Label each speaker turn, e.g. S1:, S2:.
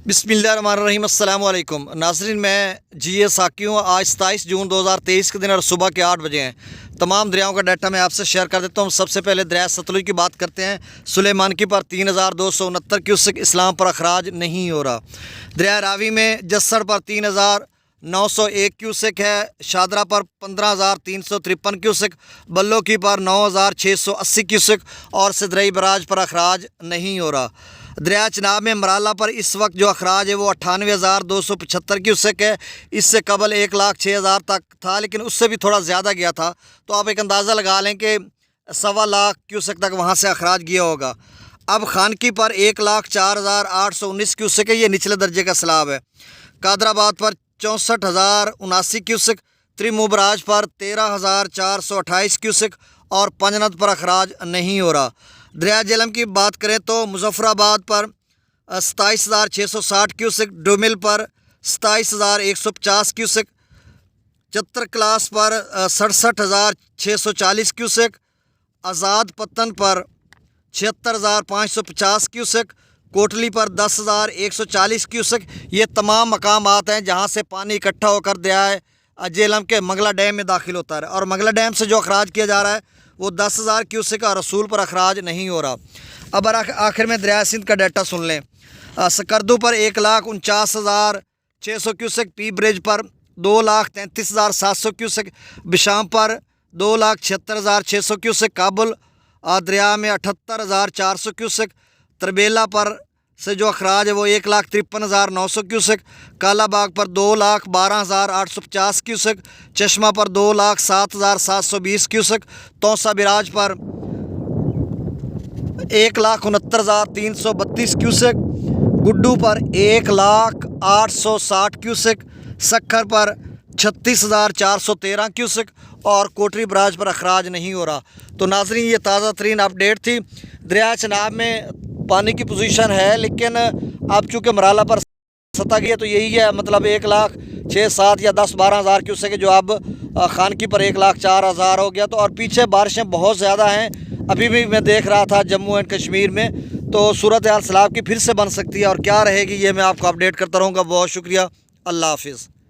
S1: बिस्मिल्लाहिर्रहमानिर्रहीम अस्सलाम वालेकुम नाज़रीन, मैं GA साकी हूँ। आज 27 जून 2023 के दिन और सुबह के 8 बजे हैं। तमाम दरियाओं का डाटा मैं आपसे शेयर कर देता हूँ। सबसे पहले दरिया सतलुज की बात करते हैं। सुलेमानकी पर 3269 क्यूसेक इस्लाम पर अखराज नहीं हो रहा। दरिया रावी में जस्सड़ पर 3901 क्यूसेक है। शादरा पर 15353 क्यूसेक, बल्लो की पर 9680 क्यूसेक और सिदरई बराज पर अखराज नहीं हो रहा। दरिया चनाब में मराला पर इस वक्त जो अखराज है वो 98,275 क्यूसेक है। इससे कबल 1,06,000 तक था, लेकिन उससे भी थोड़ा ज़्यादा गया था। तो आप एक अंदाज़ा लगा लें कि 1.25 लाख क्यूसेक तक वहाँ से अखराज गया होगा। अब खानकी पर 1,04,819 क्यूसेक है, ये निचले दर्जे का सैलाब है। कादराबाद पर 64,079 क्यूसेक, त्रिमुबराज पर 13,428 क्यूसेक और पंजनद पर अखराज नहीं हो रहा। दरिया जेहलम की बात करें तो मुजफ्फराबाद पर 27,660 क्यूसेक, डोमिल पर 27,150 क्यूसेक, चतर क्लास पर 67,640 क्यूसेक, आज़ाद पत्तन पर 76,550 क्यूसेक, कोटली पर 10,140 क्यूसेक। ये तमाम मकामात हैं जहाँ से पानी इकट्ठा होकर दरिया जेहलम के मंगला डैम में दाखिल होता है। और मंगला डैम से जो अखराज किया जा रहा है वो 10,000 क्यूसेक और रसूल पर अखराज नहीं हो रहा। अब आखिर में दरिया सिंध का डाटा सुन लें। सकरदू पर 1,49,600 क्यूसेक, पी ब्रिज पर 2,33,700 क्यूसेक, बिशाम पर 2,76,600 क्यूसेक, काबुल दरिया में 78,400 क्यूसेक, तरबेला पर से जो अखराज है वो 1,53,900 क्यूसेक, कालाबाग पर 2,12,850 क्यूसेक, चश्मा पर 2,07,720 क्यूसेक, तौसा बिराज पर 1,69,332 क्यूसेक, गुड्डू पर 1,08,60 क्यूसेक, सखर पर 36,413 क्यूसेक और कोटरी बराज पर अखराज नहीं हो रहा। तो नाज़रीन, ये ताज़ा तरीन अपडेट थी। दरिया चनाब में पानी की पोजीशन है, लेकिन अब चूँकि मराला पर सतह की है तो यही है, मतलब 1,06,000 या 10-12 हज़ार क्यूसेक जो अब खानकी पर 1,04,000 हो गया। तो और पीछे बारिशें बहुत ज़्यादा हैं। अभी भी मैं देख रहा था जम्मू एंड कश्मीर में, तो सूरत हाल सैलाब की फिर से बन सकती है और क्या रहेगी ये मैं आपको अपडेट करता रहूँगा। बहुत शुक्रिया, अल्लाह हाफिज़।